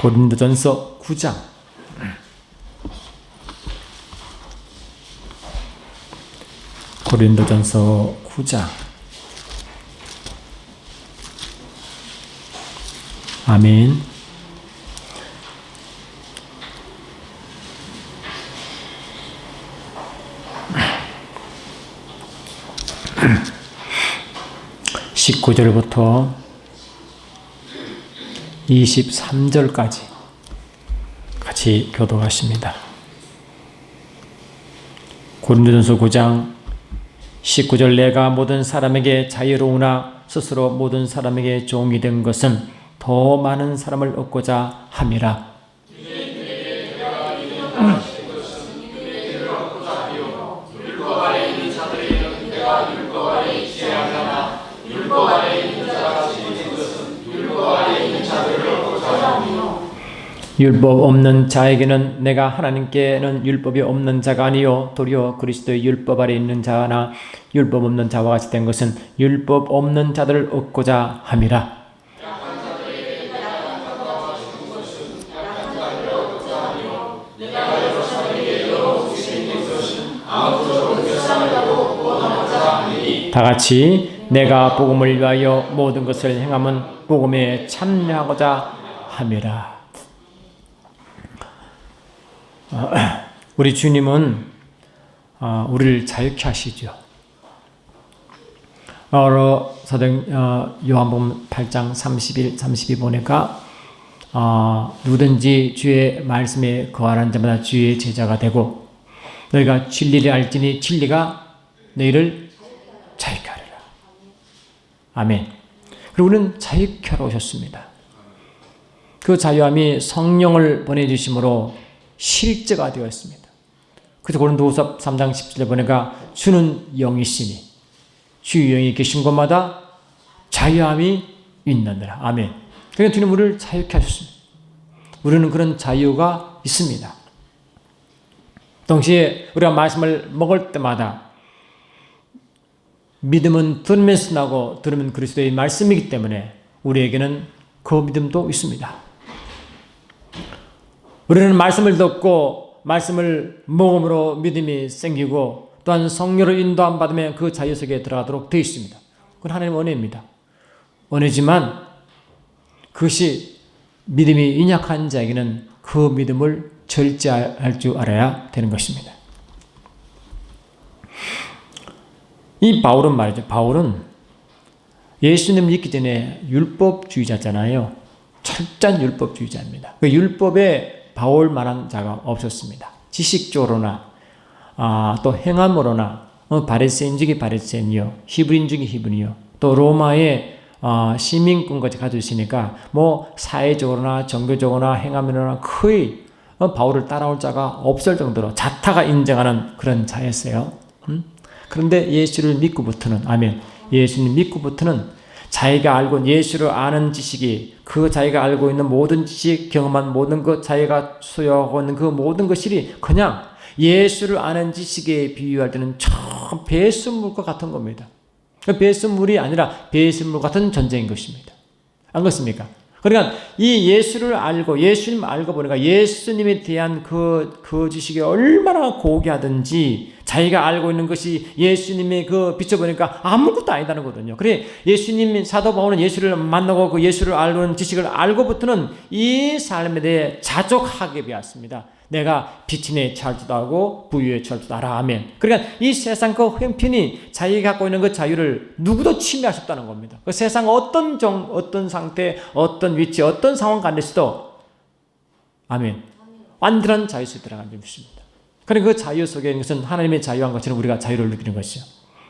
고린도전서 9장 고린도전서 9장 아멘. (19절부터) 23절까지 같이 교독하십니다. 고린도전서 9장 19절 내가 모든 사람에게 자유로우나 스스로 모든 사람에게 종이 된 것은 더 많은 사람을 얻고자 함이라. 율법 없는 자에게는 내가 하나님께는 율법이 없는 자가 아니요 도리어 그리스도의 율법 아래 있는 자나 율법 없는 자와 같이 된 것은 율법 없는 자들을 얻고자 함이라. 다 같이 내가 복음을 위하여 모든 것을 행함은 복음에 참여하고자 함이라. 우리 주님은 우리를 자유케 하시죠. 사도행 요한복음 8장 31, 32 보니까 누구든지 주의 말씀에 거하는 자마다 주의 제자가 되고 너희가 진리를 알지니 진리가 너희를 자유케 하리라. 아멘. 그리고 우리는 자유케 하러 오셨습니다. 그 자유함이 성령을 보내주심으로 실제가 되었습니다. 그래서 고린도후서 3장 17절 보니까 주는 영이시니 주의 영이 계신 곳마다 자유함이 있느니라. 아멘. 그러니까 주님 우리를 자유케 하셨습니다. 우리는 그런 자유가 있습니다. 동시에 우리가 말씀을 먹을 때마다 믿음은 들으면서 나고 들으면 그리스도의 말씀이기 때문에 우리에게는 그 믿음도 있습니다. 우리는 말씀을 듣고 말씀을 먹음으로 믿음이 생기고 또한 성령으로 인도함 받으면 그 자유 속에 들어가도록 되어 있습니다. 그건 하나님의 은혜입니다. 은혜지만 그것이 믿음이 연약한 자에게는 그 믿음을 절제할 줄 알아야 되는 것입니다. 이 바울은 말이죠. 바울은 예수님 믿기 전에 율법주의자잖아요. 철저한 율법주의자입니다. 그 율법에 바울만한 자가 없었습니다. 지식적으로나 또 행함으로나 바리새인 중에 바리새인이요 히브리인 중에 히브리요 또 로마의 시민권까지 가지고 있으니까 뭐 사회적으로나 종교적으로나 행함으로나 거의 바울을 따라올 자가 없을 정도로 자타가 인정하는 그런 자였어요. 그런데 예수를 믿고부터는 아멘. 예수님 믿고부터는 자기가 알고 예수를 아는 지식이 그 자기가 알고 있는 모든 지식, 경험한 모든 것, 자기가 소유하고 있는 그 모든 것이 그냥 예수를 아는 지식에 비유할 때는 참 배설물과 같은 겁니다. 배설물이 아니라 배설물 같은 존재인 것입니다. 안 그렇습니까? 그러니까 이 예수를 알고 예수님 알고 보니까 예수님에 대한 그 지식이 얼마나 고귀하든지 자기가 알고 있는 것이 예수님의 그 비춰보니까 아무것도 아니다는 거거든요. 그래 예수님 사도 바울은 예수를 만나고 그 예수를 알고 있는 지식을 알고부터는 이 삶에 대해 자족하게 배웠습니다. 내가 빛인에 처할 줄 알고 부유에 처할 줄 알아. 아멘. 그러니까 이 세상 그 형편이 자기가 갖고 있는 그 자유를 누구도 침해할 수 없다는 겁니다. 그 세상 어떤 어떤 상태, 어떤 위치, 어떤 상황 가운데서도 아멘. 완전한 자유 속에 들어간 줄 믿습니다. 그러니까 그 자유 속에 있는 것은 하나님의 자유한 것처럼 우리가 자유를 느끼는 것이죠.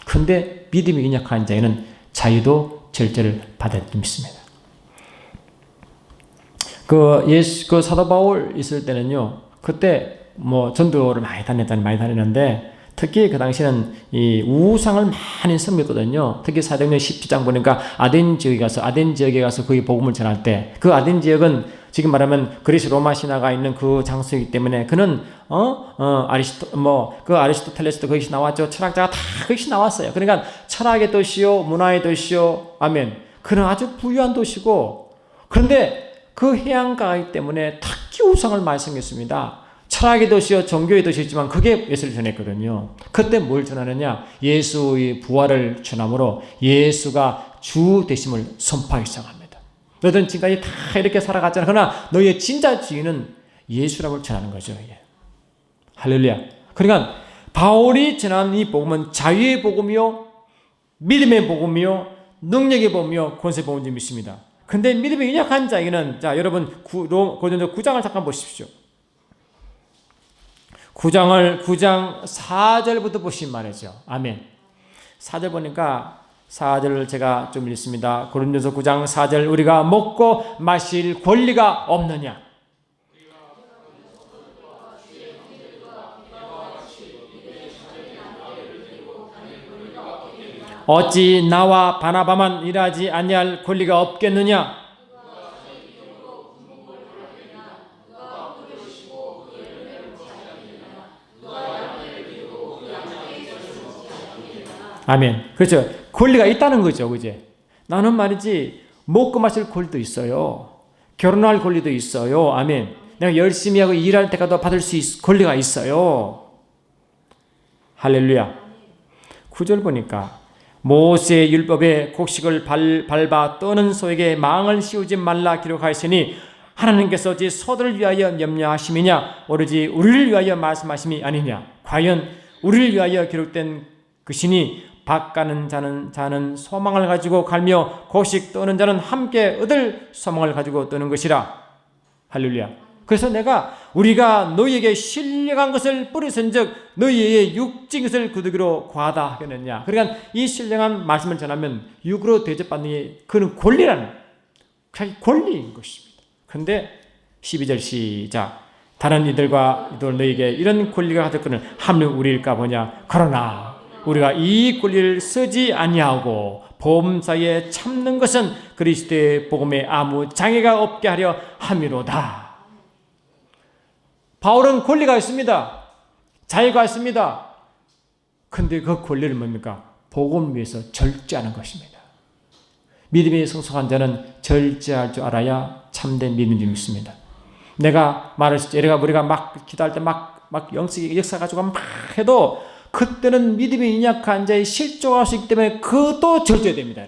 그런데 믿음이 연약한 자에는 자유도 절제를 받을 줄 믿습니다. 그 사도 바울 있을 때는요. 그때 뭐 전도를 많이 다녔는데 특히 그 당시에는 이 우상을 많이 섬겼거든요. 특히 사도행전 17장 보니까 아덴 지역에 가서 거기 복음을 전할 때 그 아덴 지역은 지금 말하면 그리스 로마 신화가 있는 그 장소이기 때문에 그는 아리스토텔레스도 거기서 나왔죠. 철학자가 다 거기서 나왔어요. 그러니까 철학의 도시요, 문화의 도시요, 아멘. 그는 아주 부유한 도시고 그런데 그 해안가이기 때문에 특히 우상을 많이 섬겼습니다. 철학의 도시요 종교의 도시였지만 그게 예수를 전했거든요. 그때 뭘 전하느냐? 예수의 부활을 전함으로 예수가 주 되심을 선포하기 시작합니다. 너희들은 지금까지 다 이렇게 살아갔잖아. 그러나 너희의 진짜 주인은 예수라고 전하는 거죠. 예. 할렐루야. 그러니까 바울이 전한 이 복음은 자유의 복음이요, 믿음의 복음이요, 능력의 복음이요, 권세의 복음을 믿습니다. 근데 믿음이 연약한 자에게는, 자, 여러분 고린도 9장을 잠깐 보십시오. 9장 4절부터 보시면 말이죠. 아멘. 4절 보니까 4절을 제가 좀 읽습니다. 고린도서 9장 4절, 우리가 먹고 마실 권리가 없느냐? 어찌 나와 바나바만 일하지 아니할 권리가 없겠느냐? 아멘. 그렇죠. 권리가 있다는 거죠. 그제? 나는 말이지 먹고 마실 권리도 있어요. 결혼할 권리도 있어요. 아멘. 내가 열심히 하고 일할 때까지 받을 수 권리가 있어요. 할렐루야. 9절 보니까 모세의 율법에 곡식을 밟아 떠는 소에게 망을 씌우지 말라 기록하였으니 하나님께서 어찌 소들을 위하여 염려하심이냐 오로지 우리를 위하여 말씀하심이 아니냐. 과연 우리를 위하여 기록된 것이니 밭 가는 자는 소망을 가지고 갈며 곡식 떠는 자는 함께 얻을 소망을 가지고 떠는 것이라. 할렐루야. 그래서 우리가 너희에게 신령한 것을 뿌리선즉 너희의 육진 것을 거두기로 과하다 하겠느냐. 그러니까 이 신령한 말씀을 전하면 육으로 대접받는 게 그는 권리라는 자기 권리인 것입니다. 그런데 12절 시작. 다른 이들과 너희에게 이런 권리가 가득거늘 함은 우리일까 보냐. 그러나 우리가 이 권리를 쓰지 아니하고 범사에 참는 것은 그리스도의 복음에 아무 장애가 없게 하려 함이로다. 바울은 권리가 있습니다. 자유가 있습니다. 근데 그 권리를 뭡니까? 복음을 위해서 절제하는 것입니다. 믿음이 성숙한 자는 절제할 줄 알아야 참된 믿음이 믿습니다. 내가 우리가 막 기도할 때 막 역사 가지고 막 해도 그때는 믿음이 연약한 자의 실족할 수 있기 때문에 그것도 절제해야 됩니다.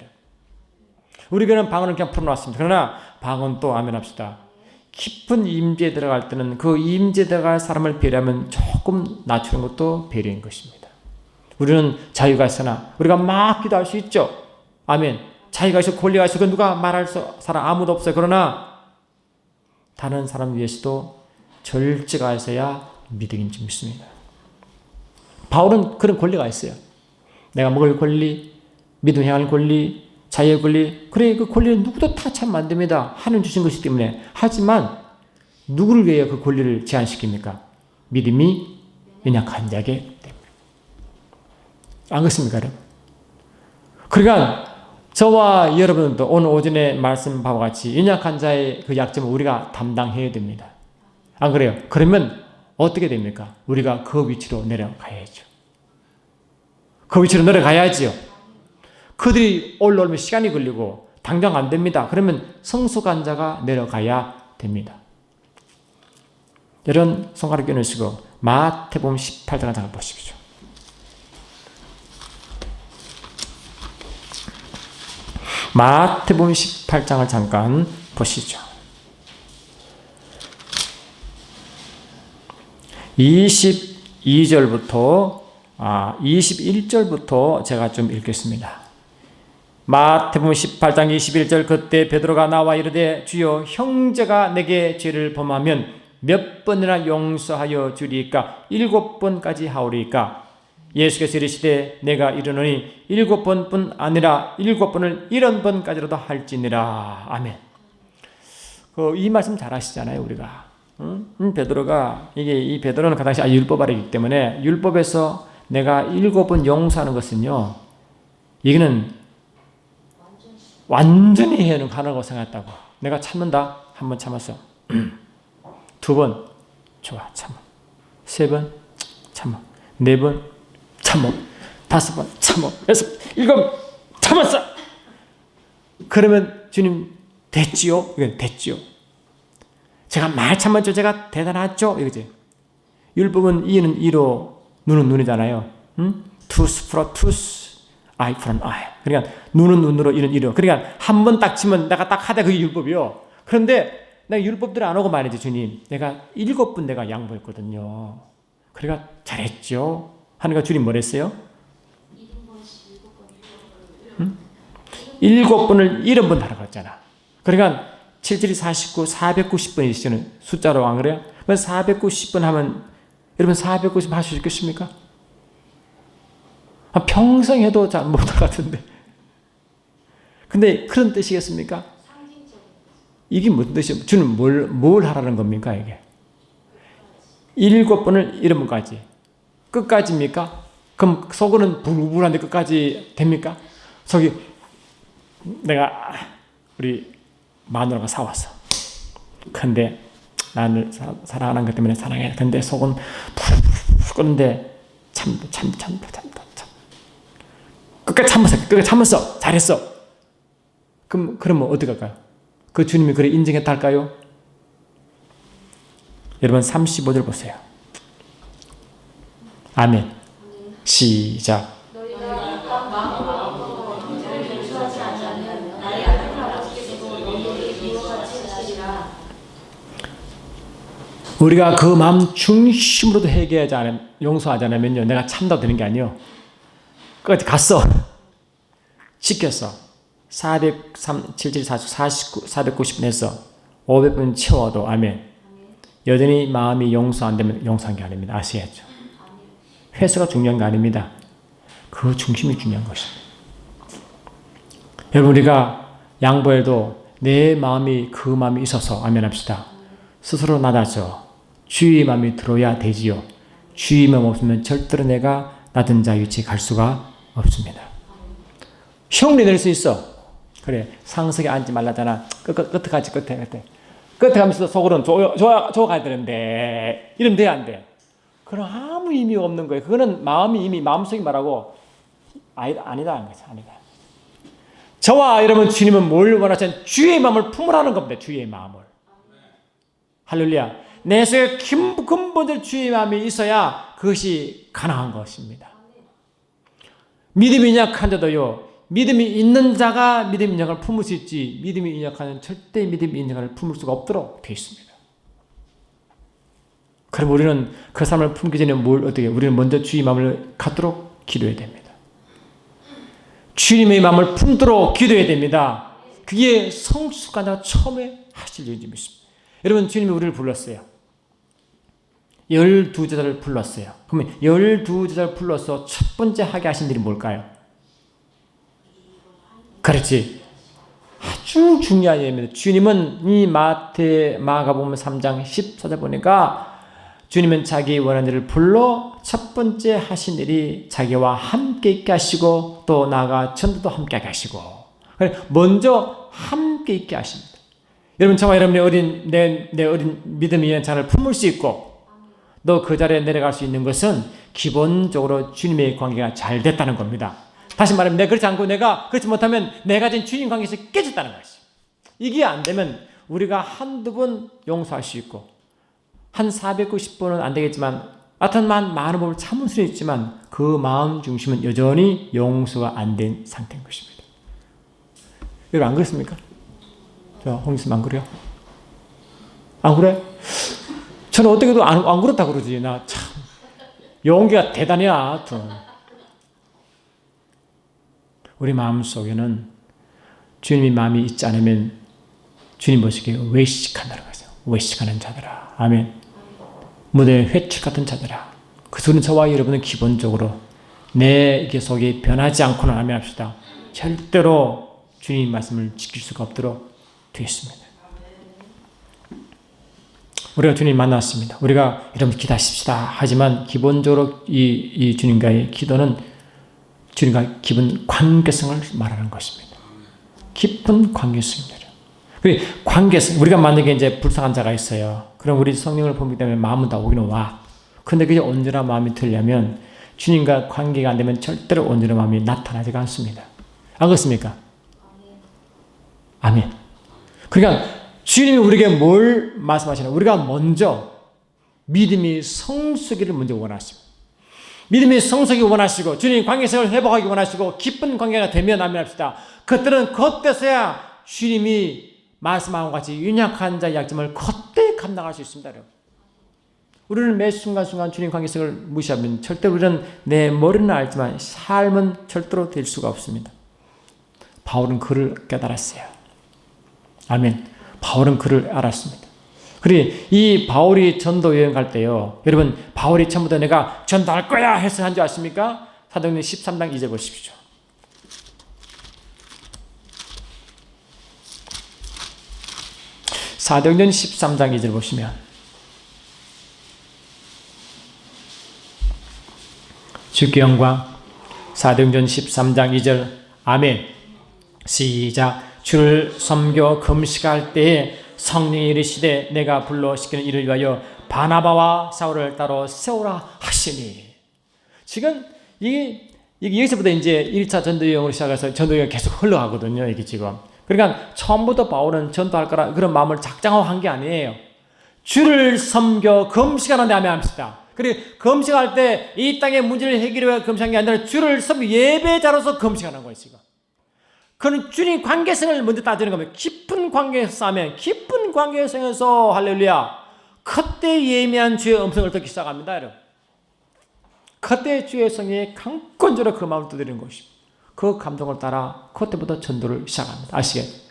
우리 교회는 방언을 그냥 풀어놨습니다. 그러나 방언 또 아멘합시다. 깊은 임재에 들어갈 때는 그 임재에 들어갈 사람을 배려하면 조금 낮추는 것도 배려인 것입니다. 우리는 자유가 있으나 우리가 막 기도할 수 있죠. 아멘. 자유가 있어 권리가 있어 누가 말할 사람 아무도 없어요. 그러나 다른 사람 위해서도 절제가 있어야 믿음인지 믿습니다. 바울은 그런 권리가 있어요. 내가 먹을 권리, 믿음 행할 권리, 자유의 권리. 그래 그 권리는 누구도 타치하면 안 됩니다. 하나님 주신 것이기 때문에. 하지만 누구를 위해 그 권리를 제한시킵니까? 믿음이 연약한 자에게 때문에. 안 그렇습니까? 여러분? 그러니까 저와 여러분도 오늘 오전에 말씀 바와 같이 연약한 자의 그 약점을 우리가 담당해야 됩니다. 안 그래요? 그러면 어떻게 됩니까? 우리가 그 위치로 내려가야죠. 그 위치로 내려가야지요. 그들이 올라오면 시간이 걸리고 당장 안 됩니다. 그러면 성숙한 자가 내려가야 됩니다. 여러분 손가락 껴놓으시고 마태복음 18장 잠깐 보십시오. 마태복음 18장을 잠깐 보시죠. 21절부터 제가 좀 읽겠습니다. 마태복음 18장 21절 그때 베드로가 나와 이르되 주여 형제가 내게 죄를 범하면 몇 번이나 용서하여 주리이까 7번까지 하오리이까 예수께서 이르시되 내가 이르노니 7번뿐 아니라 7번을 70번까지라도 할지니라. 아멘. 이 말씀 잘 아시잖아요 우리가. 베드로가 이 베드로는 그 당시 율법 아래이기 때문에 율법에서 내가 7번 용서하는 것은요 이거는 완전히 해는 가능하고 생각했다고. 내가 참는다. 한 번 참았어. 2번 좋아 참아. 3번 참아. 4번 참아. 5번 참아. 7번 참았어. 그러면 주님 됐지요? 이건 됐지요. 제가 많이 참았죠. 제가 대단하죠. 이거지. 율법은 이는 이로 눈은 눈이잖아요. 투스 프로 투스, 아이 프로 아이. 그러니까 눈은 눈으로 이는 이로. 그러니까 한 번 딱 치면 내가 딱 하다 그게 율법이요. 그런데 내가 율법대로 안 오고 말이지 주님. 내가 7번 내가 양보했거든요. 그러니까 잘했죠. 하니까 주님 뭐랬어요? 7번을 70번 하라고 했잖아. 그러니까 7, 49, 490번이시는 숫자로 안 그래요? 그럼 490번 하면 여러분 490 하실 수 있겠습니까? 평생 해도 잘 못할 것 같은데. 근데 그런 뜻이겠습니까? 이게 무슨 뜻이에요? 주는 뭘 하라는 겁니까 이게? 7번을 70번까지. 끝까지입니까? 그럼 속은 불불한데 끝까지 됩니까? 속이 내가 우리 마누라가 사왔어. 근데 나를 사랑하는 것 때문에 사랑해. 근데 속은 푹 끓는데 참. 끝까지 참았어. 잘했어. 그러면 어떻게 할까요? 그 주님이 그래 인정했다 할까요? 여러분 35절 보세요. 아멘. 시작. 우리가 그 마음 중심으로도 회개하지 않으면, 용서하지 않으면요, 내가 참다 되는 게 아니에요. 끝까지 갔어. 지켰어. 407, 49, 490분 했어. 500분 채워도, 아멘. 여전히 마음이 용서 안 되면 용서한 게 아닙니다. 아셔야죠. 회수가 중요한 게 아닙니다. 그 중심이 중요한 것입니다. 여러분, 우리가 양보해도 내 마음이 그 마음이 있어서, 아멘 합시다. 스스로 낮아져 주의 마음이 들어야 되지요. 주의 마음 없으면 절대로 내가 낮은 자 위치에 갈 수가 없습니다. 형리 낼 수 있어. 그래, 상석에 앉지 말라잖아. 끝에 가면서 속으로는 좋아 가야 되는데 이러면 돼, 안 돼? 그럼 아무 의미가 없는 거예요. 그거는 마음이 이미 마음속이 말하고 아니다. 아니다. 저와 여러분 주님은 뭘 원하시는 주의 마음을 품으라는 겁니다. 주의 마음을. 할렐루야. 내 속에 근본적인 주의 마음이 있어야 그것이 가능한 것입니다. 믿음이 약한 자도요, 믿음이 있는 자가 믿음이 있는 자를 품을 수 있지, 믿음이 약한 자는 절대 믿음이 있는 자를 품을 수가 없도록 되어 있습니다. 그럼 우리는 그 사람을 품기 전에 우리는 먼저 주의 마음을 갖도록 기도해야 됩니다. 주님의 마음을 품도록 기도해야 됩니다. 그게 성숙한 자가 처음에 하실 일인지 믿습니다. 여러분, 주님이 우리를 불렀어요. 12제자를 불렀어요. 그러면 12제자를 불러서 첫 번째 하게 하신 일이 뭘까요? 그렇지. 아주 중요한 일입니다. 주님은 이 마가복음 3장 14절 보니까 주님은 자기 원하는 일을 불러 첫 번째 하신 일이 자기와 함께 있게 하시고 또 나아가 전도도 함께 하게 하시고, 먼저 함께 있게 하십니다. 여러분, 저와 여러분의 내 어린 믿음이 있는 자를 품을 수 있고 또 그 자리에 내려갈 수 있는 것은 기본적으로 주님의 관계가 잘 됐다는 겁니다. 다시 말하면 내가 그렇지 않고 내가 그렇지 못하면 내가 가진 주님 관계에서 깨졌다는 것이. 이게 안 되면 우리가 한두 번 용서할 수 있고 한 490번은 안 되겠지만 하여튼 많은 법을 참을 수 있지만 그 마음 중심은 여전히 용서가 안 된 상태인 것입니다. 여러분, 안 그렇습니까? 홍익순 안 그래요? 안 그래? 저는 어떻게 해도 안 그렇다 그러지. 나 참 용기가 대단해야. 우리 마음속에는 주님의 마음이 있지 않으면 주님 보시기에 외식한다는 거죠. 외식하는 자들아. 아멘. 무대에 회칙 같은 자들아. 그 소리는 저와 여러분은 기본적으로 내 속이 변하지 않고는 아멘 합시다. 절대로 주님 말씀을 지킬 수가 없도록 되어 있습니다. 우리가 주님 만났습니다. 우리가 여러분 기도하십시다 하지만 기본적으로 이 주님과의 기도는 주님과 깊은 관계성을 말하는 것입니다. 깊은 관계성입니다. 그 관계성, 우리가 만약에 이제 불쌍한 자가 있어요. 그럼 우리 성령을 보기 때문에 마음은 다 오기는 와. 근데 그게 언제나 마음이 들려면 주님과 관계가 안 되면 절대로 온전히 마음이 나타나지가 않습니다. 안 그렇습니까? 아멘. 그러니까 주님이 우리에게 뭘 말씀하시나? 우리가 먼저 믿음이 성숙기를 먼저 원하십니다. 믿음이 성숙이 원하시고 주님 관계성을 회복하기 원하시고 기쁜 관계가 되면 아멘합시다. 그때는 겉에서야 주님이 말씀하고 같이 연약한 자의 약점을 겉에 감당할 수 있습니다. 여러분. 우리는 매 순간순간 주님 관계성을 무시하면 절대로 우리는 내 머리는 알지만 삶은 절대로 될 수가 없습니다. 바울은 그를 깨달았어요. 아멘. 바울은 그를 알았습니다. 그리고 이 바울이 전도 여행 갈 때요. 여러분 바울이 처음부터 내가 전도할 거야 해서 한 줄 아십니까? 사도행전 13장 2절 보십시오. 사도행전 13장 2절 보시면 주께 영광. 사도행전 13장 2절 아멘. 시작. 주를 섬겨 금식할 때에 성령이 이르시되 내가 불러 시키는 이를 위하여 바나바와 사울을 따로 세우라 하시니. 지금 이게 여기서부터 이제 1차 전도여행으로 시작해서 전도여행이 계속 흘러가거든요. 이게 지금. 그러니까 처음부터 바울은 전도할 거라 그런 마음을 작정하고 한 게 아니에요. 주를 섬겨 금식하는데 아멘합시다. 그리고 금식할 때 이 땅의 문제를 해결해 위해 금식한 게 아니라 주를 섬겨 예배자로서 금식하는 거예요. 지금. 그는 주님 관계성을 먼저 따지는 겁니다. 깊은 관계에서 하면 깊은 관계성에서 할렐루야. 그때 예미한 주의 음성을 듣기 시작합니다. 여러분. 그때 주의 성령이 강권적으로 그 마음을 두드리는 것입니다. 그 감동을 따라 그때부터 전도를 시작합니다. 아시겠죠?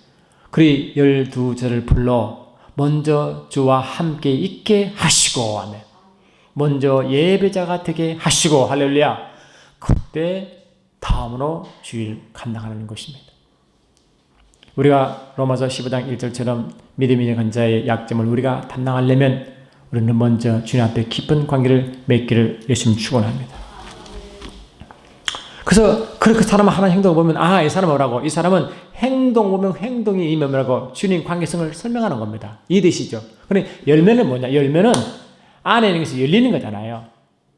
그리 12절을 불러 먼저 주와 함께 있게 하시고 아멘. 먼저 예배자가 되게 하시고 할렐루야. 그때 다음으로 주일 감당하는 것입니다. 우리가 로마서 15장 1절처럼 믿음이 약한 자의 약점을 우리가 담당하려면 우리는 먼저 주님 앞에 깊은 관계를 맺기를 열심히 축원합니다. 그래서 그렇게 사람은 하나의 행동을 보면 이 사람은 뭐라고? 이 사람은 행동 보면 행동이 이 뭐라고? 주님 관계성을 설명하는 겁니다. 이해되시죠? 그런데 열매는 뭐냐? 열매는 안에 있는 것이 열리는 거잖아요.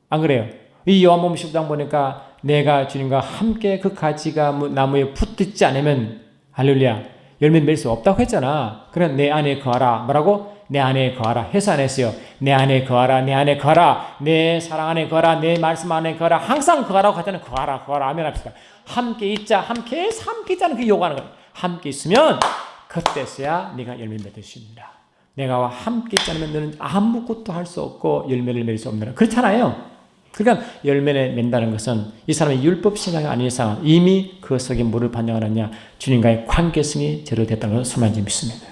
안 그래요? 이 요한복음 15장 보니까 내가 주님과 함께 그 가지가 나무에 붙지 않으면 할렐루야 열매 맺을 수 없다고 했잖아. 그래 내 안에 거하라. 뭐라고? 내 안에 거하라. 해서 안 했어요. 내 안에 거하라. 내 안에 거하라. 내 사랑 안에 거하라. 내 말씀 안에 거하라. 항상 거하라고 하잖아요. 거하라. 거하라. 아멘 합시다. 함께 있자. 함께 있자는 그 요구하는 거예요. 함께 있으면 그때서야 네가 열매 맺을 수 있다. 내가 함께 있지 않으면 너는 아무것도 할 수 없고 열매를 맺을 수 없느라. 그렇잖아요. 그러니까 열매를 맺는다는 것은 이 사람의 율법 신앙이 아닌 이상 이미 그 속에 뭐를 반영하느냐 주님과의 관계성이 제로됐다는 것을 소망지 믿습니다.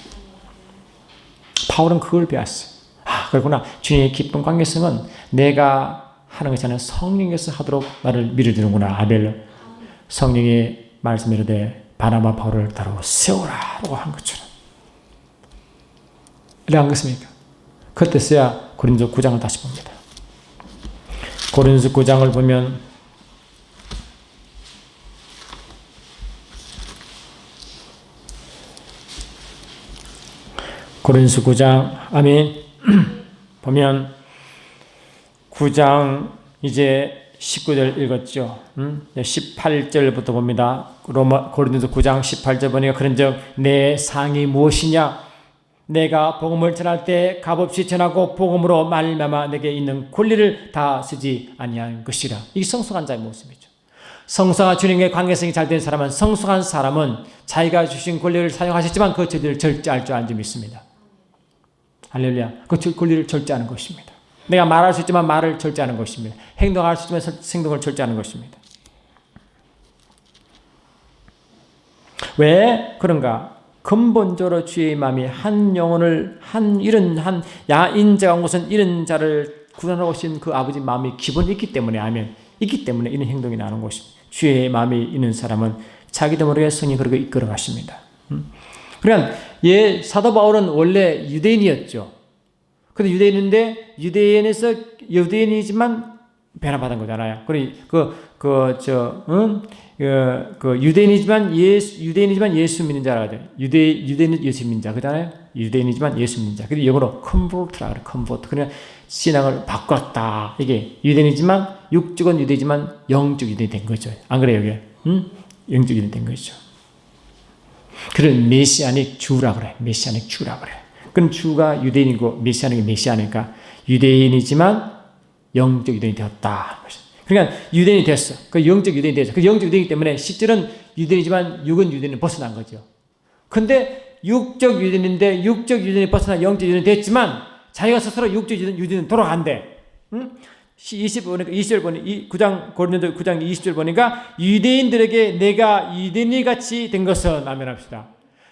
바울은 그걸 배웠어요. 그렇구나. 주님의 깊은 관계성은 내가 하는 것이 아니라 성령께서 하도록 나를 밀어주는구나. 아벨 성령의 말씀이 이르되 바나바 바울을 따로 세우라라고 한 것처럼. 이래 안 그렇습니까? 그때서야 고린도 9장을 다시 봅니다. 고린도 9장을 보면 고린도 9장 아멘 보면 9장 이제 19절 읽었죠. 18절부터 봅니다. 고린도 9장 18절 보니까 그런즉 내 상이 무엇이냐 내가 복음을 전할 때 값없이 전하고 복음으로 말미암아 내게 있는 권리를 다 쓰지 아니한 것이라. 이게 성숙한 자의 모습이죠. 성숙한 주님과의 관계성이 잘 된 사람은 성숙한 사람은 자기가 주신 권리를 사용하셨지만 그 권리를 절제할 줄 알지 믿습니다. 할렐루야. 그 권리를 절제하는 것입니다. 내가 말할 수 있지만 말을 절제하는 것입니다. 행동할 수 있지만 행동을 절제하는 것입니다. 왜 그런가? 근본적으로 주의 마음이 한 영혼을 한 야인자가 온 것은 이런 자를 구원하고 오신 그 아버지 마음이 기본이 있기 때문에 있기 때문에 이런 행동이 나오는 것입니다. 주의 마음이 있는 사람은 자기도 모르게 성령이 그렇게 이끌어 가십니다. 그러니까 사도 바울은 원래 유대인이었죠. 근데 유대인이지만 변화받은 거잖아요. 유대인이지만 예수 믿는 자라고 하죠. 유대인은 예수 믿는 자. 그잖아요. 유대인이지만 예수 믿는 자. 그리고 영어로 convert라 그래. convert. 그냥 신앙을 바꿨다. 이게 유대인이지만 육적은 유대이지만 영적 유대인이 된 거죠. 안 그래요, 이게? 영적 유대인이 된 거죠. 그런 메시아닉 주라 그래. 메시아닉 주라 그래. 그럼 주가 유대인이고 메시아닉이 메시아니까 유대인이지만 영적 유대인이 되었다. 그러니까 유대인이 됐어. 그 영적 유대인이 되었어. 그 영적 유대인이기 때문에 실질은 유대인이지만 육은 유대인은 벗어난 거죠. 근데 육적 유대인인데 육적 유대인이 벗어나 영적 유대인이 됐지만 자기가 스스로 육적 유대인은 돌아간대. 응? 20절 보니까 9장 고린도서 9장 20절 보니까 유대인들에게 내가 유대인이 같이 된 것은 아멘 합시다.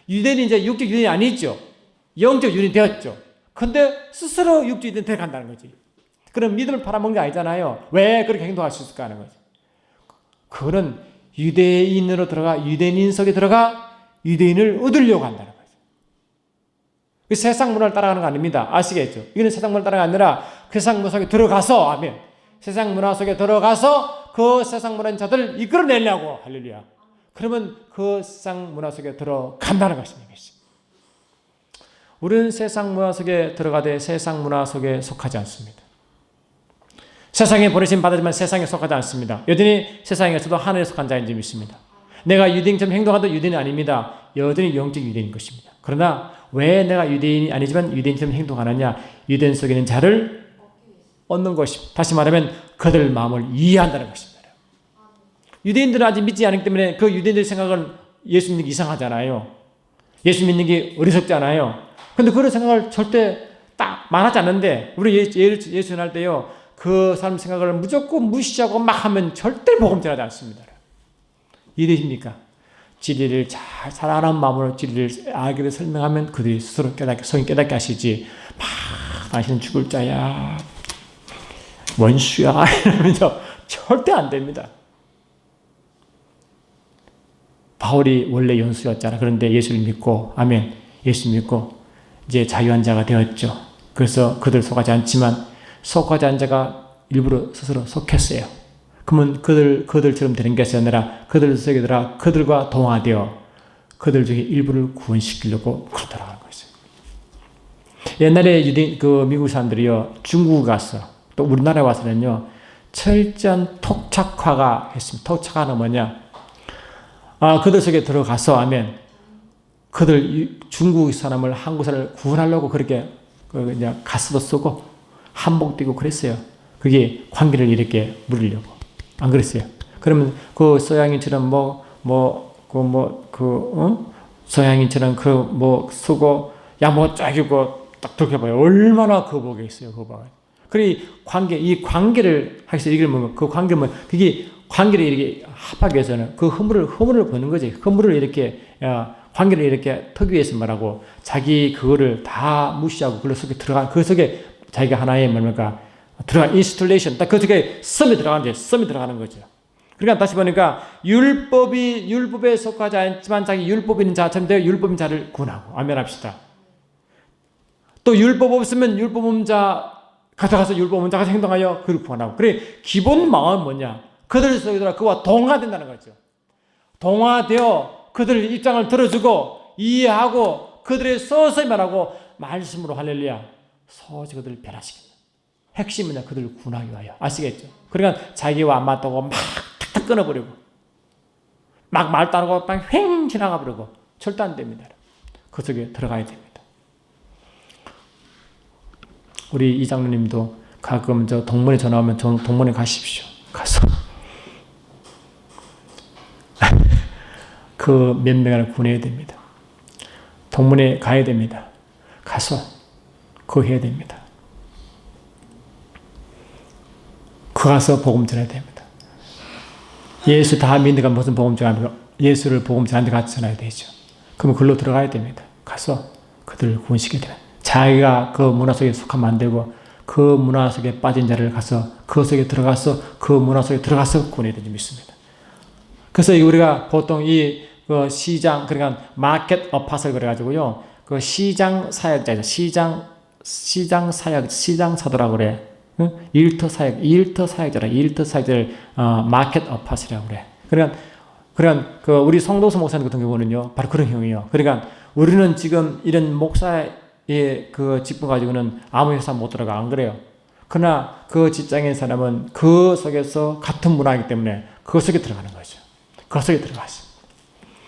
유대인이 이제 육적 유대인이 아니죠. 영적 유대인이 되었죠. 근데 스스로 육적 유대인이 되어간다는 거지. 그럼 믿음을 팔아먹는 게 아니잖아요. 왜 그렇게 행동할 수 있을까 하는 거지. 그거는 유대인으로 들어가 유대인 속에 들어가 유대인을 얻으려고 한다는 거죠. 그 세상 문화를 따라가는 거 아닙니다. 아시겠죠? 이거는 세상 문화를 따라가 아니라 그 세상 문화 속에 들어가서 아멘. 세상 문화 속에 들어가서 그 세상 문화인 자들을 이끌어내려고 할렐루야. 그러면 그 세상 문화 속에 들어간다는 것입니다. 우리는 세상 문화 속에 들어가되 세상 문화 속에 속하지 않습니다. 세상에 보내심 받았지만 세상에 속하지 않습니다. 여전히 세상에서도 하늘에 속한 자인 줄 믿습니다. 내가 유대인처럼 행동하도 유대인은 아닙니다. 여전히 영적 유대인인 것입니다. 그러나 왜 내가 유대인이 아니지만 유대인처럼 행동하느냐? 유대인 속에 있는 자를 얻는 것입니다. 다시 말하면 그들 마음을 이해한다는 것입니다. 유대인들은 아직 믿지 않기 때문에 그 유대인들 생각은 예수 믿는 게 이상하잖아요. 예수 믿는 게 어리석잖아요. 근데 그런 생각을 절대 딱 말하지 않는데 우리 예수 전할 때요. 그 사람 생각을 무조건 무시하고 막 하면 절대 복음 전하지 않습니다. 이해되십니까? 진리를 잘 아는 마음으로 진리를 알게 설명하면 그들이 스스로 성인 깨닫게 하시지 막 당신은 죽을 자야 원수야 이러면서 절대 안 됩니다. 바울이 원래 원수였잖아. 그런데 예수를 믿고 아멘 예수 믿고 이제 자유한 자가 되었죠. 그래서 그들 속하지 않지만 속하지 않은 자가 일부러 스스로 속했어요. 그러면 그들처럼 되는 것이 아니라 그들 속에 들어가 그들과 동화되어 그들 중에 일부를 구원시키려고 들어가는 거죠. 옛날에 미국 사람들이요 중국 가서 또 우리나라에 와서는요 철저한 토착화가 했습니다. 토착화는 뭐냐? 그들 속에 들어가서 하면 그들 중국 사람을 한국 사람을 구원하려고 그렇게 그냥 가스도 쓰고 한복도 입고 그랬어요. 그게 관계를 이렇게 물으려고. 안 그랬어요. 그러면 그 서양인처럼 서양인처럼 쓰고 양복 쫙 입고 딱 들게 봐요. 얼마나 거북했어요. 거북. 이 관계를 하겠어요. 이걸 뭐 그 관계는 그게 관계를 이렇게 합하기 위해서는 그 허물을 보는 거지. 허물을 이렇게 관계를 이렇게 터기 위해서 말하고 자기 그거를 다 무시하고 그 속에 들어가 그 속에 자기가 하나의 뭡니까 인스톨레이션 딱 그 속에 썸이 들어가는 거죠. 그러니까 다시 보니까 율법에 속하지 않지만 자기 율법 있는 자처럼 되어 율법인 자를 구원하고 아멘 합시다. 또 율법 없으면 율법 없는 자 가서 율법 없는 자가 행동하여 그를 구원하고. 그래 기본 마음은 뭐냐? 그들 속에 들어 그와 동화된다는 거죠. 동화되어 그들 입장을 들어주고 이해하고 그들의 서서히 말하고 말씀으로 할렐루야 서서히 그들을 변화시킨다. 핵심은 그들을 구원하기 위하여. 아시겠죠? 그러니까 자기와 안 맞다고 막 탁탁 끊어버리고 막 말 따르고 막 횡 지나가 버리고 절대 안 됩니다. 그 속에 들어가야 됩니다. 우리 이장로님도 가끔 저 동문회 전화 오면 동문회 가십시오. 가서 그 몇 명을 구해야 됩니다. 동문회 가야 됩니다. 가서 그거 해야 됩니다. 그 가서 복음 전해야 됩니다. 예수 다 믿는가 무슨 복음 전하면 예수를 복음 전하는 데 같이 전해야 되죠. 그러면 글로 들어가야 됩니다. 가서 그들을 구원시켜야 됩니다. 자기가 그 문화 속에 속하면 안 되고 그 문화 속에 빠진 자를 가서 그 속에 들어가서 그 문화 속에 들어가서 구원해야 되는 믿습니다. 그래서 우리가 보통 그 시장 그러니까 마켓 어파설 그래가지고요 그 시장 사역자죠. 시장 사도라고 그래. 일터 사역자를 마켓 어파설이라고 그래. 그러니까 그 우리 성도수 목사님 같은 경우는요 바로 그런 형이에요. 그러니까 우리는 지금 이런 목사의 그 직분 가지고는 아무 회사 못 들어가 안 그래요. 그러나 그 직장인 사람은 그 속에서 같은 문화이기 때문에 그 속에 들어가는 거죠. 그 속에 들어가죠.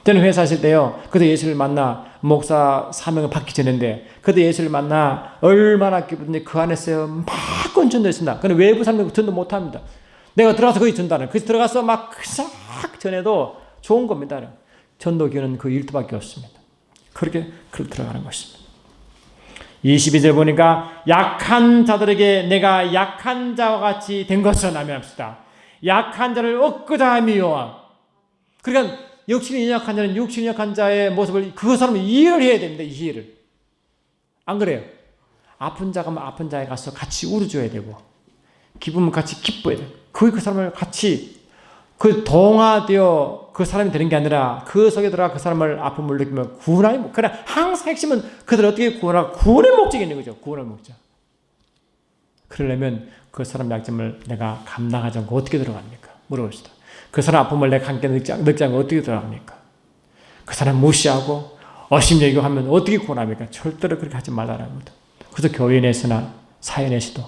저는 회사 있을 때요, 그때 예수를 만나 목사 사명을 받기 전인데, 그때 예수를 만나 얼마나 기쁜지 그 안에서요, 막 건전도 있습니다. 근데 외부 사람들 전도 못 합니다. 내가 들어가서 거기 전도하는, 그래서 들어가서 막 싹 전해도 좋은 겁니다. 전도 기회는 그 일도밖에 없습니다. 그렇게 들어가는 것입니다. 22절 보니까 약한 자들에게 내가 약한 자와 같이 된 것을 아멘합시다. 약한 자를 얻고자 함이요. 그러니까 육신이 연약한 자는 육신이 연약한 자의 모습을 그 사람은 이해를 해야 됩니다. 이해를. 안 그래요? 아픈 자가 아픈 자에 가서 같이 울어줘야 되고 기쁘면 같이 기뻐야 돼요. 그 사람을 같이 동화되어 그 사람이 되는 게 아니라 그 속에 들어가 그 사람을 아픔을 느끼면 구원하는, 그러나 항상 핵심은 그들을 어떻게 구원하고 구원의 목적이 있는 거죠. 구원의 목적. 그러려면 그 사람 약점을 내가 감당하지 않고 어떻게 들어갑니까? 물어봅시다. 그 사람 아픔을 내가 함께 늙지 않고 어떻게 들어갑니까? 그 사람 무시하고 어심여기고 하면 어떻게 구원합니까? 절대로 그렇게 하지 말라는 겁니다. 그래서 교회 내에서나 사회 내에서도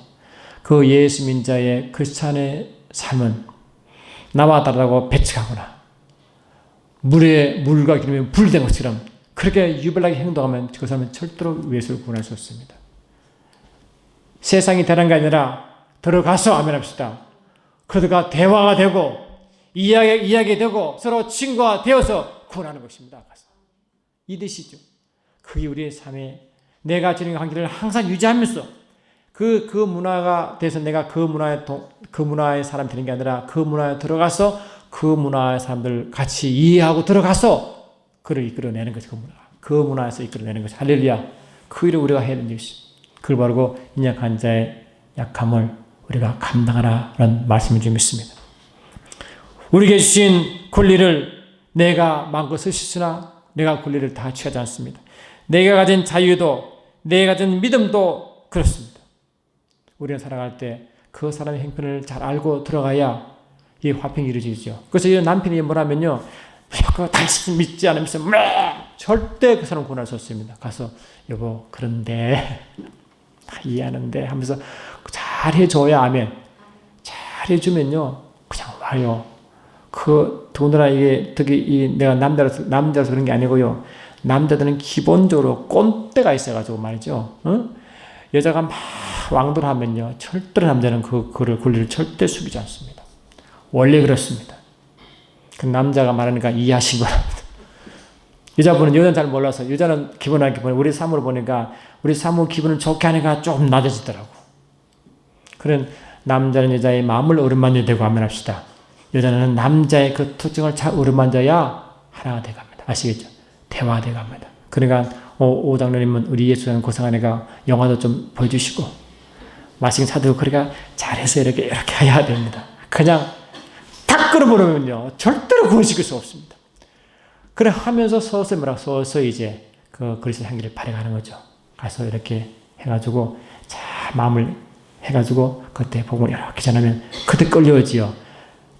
그 예수 민자의 크리스찬의 삶은 나와 다르다고 배척하거나 물에 물과 기름에 불된 것처럼 그렇게 유별나게 행동하면 그 사람은 절대로 예수를 구원할 수 없습니다. 세상이 되는 게 아니라 들어가서 아멘합시다. 그들과 대화가 되고 이야기되고 서로 친구가 되어서 구원하는 것입니다. 이 뜻이죠. 그게 우리의 삶에 내가 주는 관계를 항상 유지하면서 그 문화가 돼서 내가 그 문화의 사람 되는 게 아니라 그 문화에 들어가서 그 문화의 사람들 같이 이해하고 들어가서 그를 이끌어내는 것이 그 문화에서 이끌어내는 것이 할렐루야. 그 일을 우리가 해야 되는 것이. 그걸 바르고 연약한 자의 약함을 우리가 감당하라는 말씀을 좀 있습니다. 우리에게 주신 권리를 내가 마음껏 쓸 수 있으나 내가 권리를 다 취하지 않습니다. 내가 가진 자유도 내가 가진 믿음도 그렇습니다. 우리가 살아갈 때 그 사람의 행편을 잘 알고 들어가야 이 화평이 이루어지죠. 그래서 이 남편이 뭐라면요, 당신 믿지 않으면서 절대 그 사람 구원할 수 없습니다. 가서 여보 그런데 이해하는데 하면서 잘해줘야 아멘. 잘해주면요 그냥 와요. 더군다나 이게 특히 내가 남자라서 그런 게 아니고요. 남자들은 기본적으로 꼰대가 있어가지고 말이죠. 여자가 막 왕도를 하면요, 절대로 남자는 그를 권리를 절대 숙이지 않습니다. 원래 그렇습니다. 그 남자가 말하니까 이해하시기 바랍니다. 여자는 잘 몰라서, 여자는 기본하게 우리 사모를 보니까 우리 사모 기분을 좋게 하니까 조금 낮아지더라고. 그런 남자는 여자의 마음을 어루만져야 되고 아멘합시다. 여자는 남자의 그 특징을 잘 어루만져야 하나가 돼갑니다. 아시겠죠? 대화가 돼갑니다. 그러니까 오 장로님은 우리 예수님 고생하니까 영화도 좀 보여주시고 맛있게 사들고 그러니까 잘해서 이렇게 해야 됩니다. 그냥 탁 끌어버리면요 절대로 구원시킬 수 없습니다. 그래 하면서 서서히 이제 그 그리스도의 향기를 발휘하는 거죠. 가서 이렇게 해가지고 자 마음을 해가지고 그때 복음을 이렇게 전하면 그때 끌려오지요.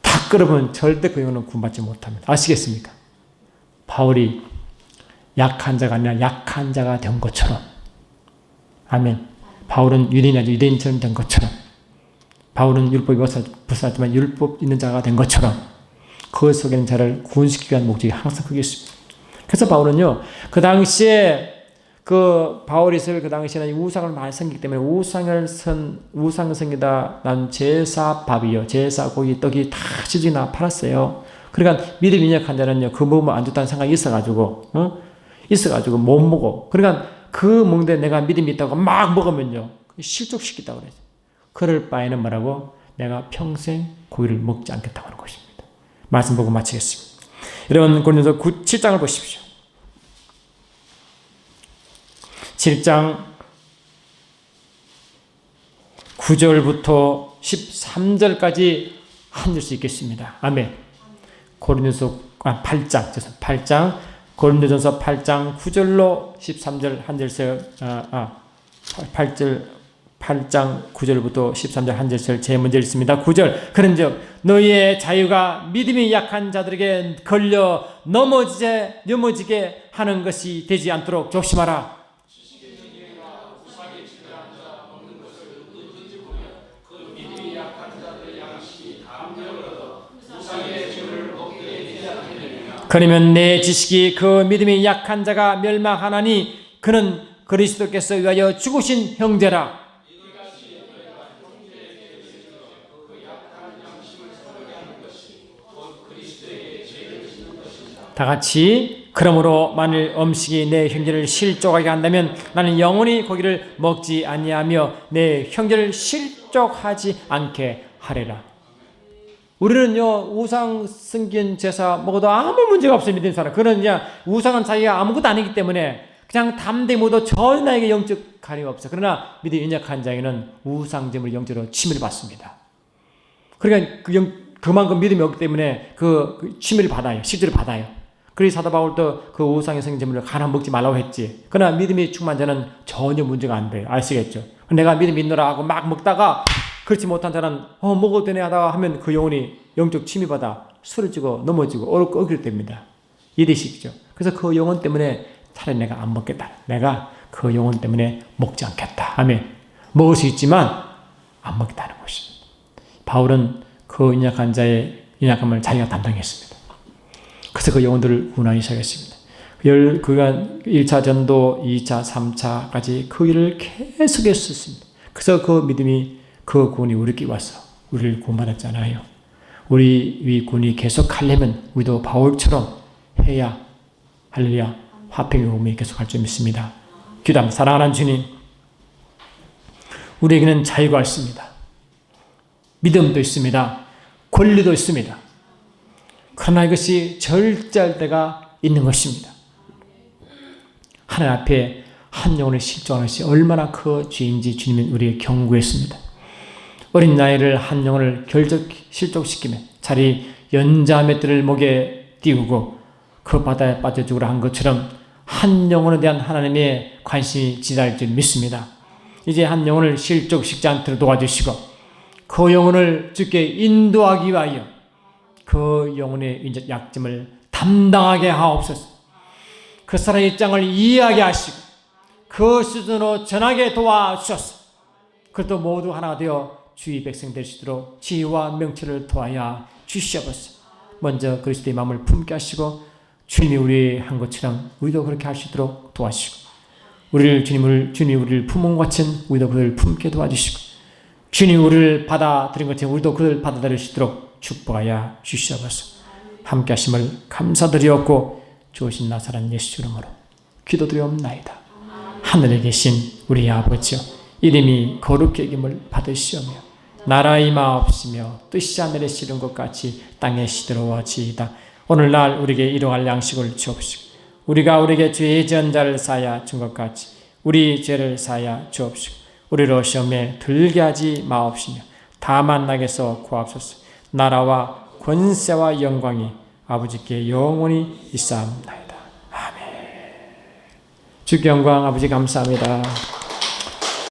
탁 끌어보면 절대 그 영혼은 구원받지 못합니다. 아시겠습니까? 바울이 약한 자가 아니라 약한 자가 된 것처럼, 아멘. 바울은 유대인처럼 된 것처럼, 바울은 율법이 불쌍하지만 율법 있는 자가 된 것처럼 그 속에 있는 자를 구원시키기 위한 목적이 항상 그게 있습니다. 그래서 바울은요, 그 당시에 바울이 있을 그 당시에는 우상을 많이 섬기기 때문에 우상을 섬기다 난 제사밥이요, 제사고기, 떡이 다 시중에 팔았어요. 그러니까 믿음이 약한 자는요, 그 먹으면 안 좋다는 생각이 있어가지고 못 먹어. 그러니까 그 먹는데 내가 믿음이 있다고 막 먹으면요 실족시킨다고 그러죠. 그럴 바에는 뭐라고? 내가 평생 고기를 먹지 않겠다고 하는 것입니다. 말씀 보고 마치겠습니다. 여러분 고린도서 7장을 보십시오. 7장 9절부터 13절까지 한 절씩 읽겠습니다. 아멘. 고린도서 8장 고린도전서 8장 9절로 13절 한 절씩 8장 9절부터 13절 한 절씩 제일 먼저 읽습니다. 9절 그런즉 너희의 자유가 믿음이 약한 자들에게 걸려 넘어지게 하는 것이 되지 않도록 조심하라. 그러면 내 지식이 그 믿음이 약한 자가 멸망하나니 그는 그리스도께서 위하여 죽으신 형제라. 다 같이 그러므로 만일 음식이 내 형제를 실족하게 한다면 나는 영원히 고기를 먹지 아니하며 내 형제를 실족하지 않게 하리라. 우리는요 우상 승긴 제사 먹어도 아무 문제가 없어요. 믿는 사람. 그는 그냥 우상은 자기가 아무것도 아니기 때문에 그냥 담대히 먹어도 전혀 나에게 영적 가리가 없어. 그러나 믿음이 연약한 자에게는 우상점을 영적으로 침을 받습니다. 그러니까 그만큼 믿음이 없기 때문에 그 침을 받아요. 시주를 받아요. 그래서 사도 바울도 그 우상의 생제물을 가나 먹지 말라고 했지. 그러나 믿음이 충만한 자는 전혀 문제가 안 돼요. 아시겠죠? 내가 믿음 있노라 하고 막 먹다가 그렇지 못한 자는 먹어도 되네 하다가 하면 그 영혼이 영적 침이 받아 쓰러지고 넘어지고 어길 됩니다. 이해되시죠? 그래서 그 영혼 때문에 차라리 내가 안 먹겠다. 내가 그 영혼 때문에 먹지 않겠다 하면 먹을 수 있지만 안 먹겠다는 것입니다. 바울은 그 연약한 자의 연약함을 자기가 담당했습니다. 그래서 그 영혼들을 구원하기 시작했습니다. 그가 1차 전도, 2차, 3차까지 그 일을 계속했었습니다. 그래서 그 믿음이 그 구원이 우리에게 와서 우리를 구원받았잖아요. 우리 이 구원이 계속 하려면 우리도 바울처럼 해야 할렐루야 화평의 복음이 계속할 줄 믿습니다. 기도합니다. 사랑하는 주님, 우리에게는 자유가 있습니다. 믿음도 있습니다. 권리도 있습니다. 그러나 이것이 절제할 때가 있는 것입니다. 하나님 앞에 한 영혼을 실족하는 것이 얼마나 그 죄인지 주님은 우리에게 경고했습니다. 어린 나이를 한 영혼을 실족시키며 자리 연자의 뜰을 목에 띄우고 그 바다에 빠져 죽으라 한 것처럼 한 영혼에 대한 하나님의 관심이 지달할 줄 믿습니다. 이제 한 영혼을 실족시키지 않도록 도와주시고 그 영혼을 주께 인도하기 위하여 그 영혼의 약점을 담당하게 하옵소서. 그 사람의 입장을 이해하게 하시고 그 수준으로 전하게 도와주소서. 그것도 모두 하나가 되어 주의 백성 될 수 있도록 지혜와 명철을 도하여 주시옵소서. 먼저 그리스도의 마음을 품게 하시고 주님이 우리 한 것처럼 우리도 그렇게 할 수 있도록 도와주시고 주님이 우리를 품은 것 같은 우리도 그를 품게 도와주시고 주님이 우리를 받아들인 것처럼 우리도 그를 받아들일 수 있도록 축복하여 주시옵소서. 함께 하심을 감사드리옵고 주오신 나사렛 예수 이름으로 기도드리옵나이다. 하늘에 계신 우리 아버지여, 이름이 거룩히 여김을 받으시오며 나라 임하옵시며 뜻이 하늘에 시든 것 같이 땅에 시들어지이다. 오늘날 우리에게 일용할 양식을 주옵시고 우리가 우리에게 죄의 전자를 사야 준 것 같이 우리 죄를 사야 주옵시고 우리로 시험에 들게 하지 마옵시며 다만 낙에서 구하옵소서. 나라와 권세와 영광이 아버지께 영원히 있사옵나이다. 아멘. 주께 영광. 아버지 감사합니다.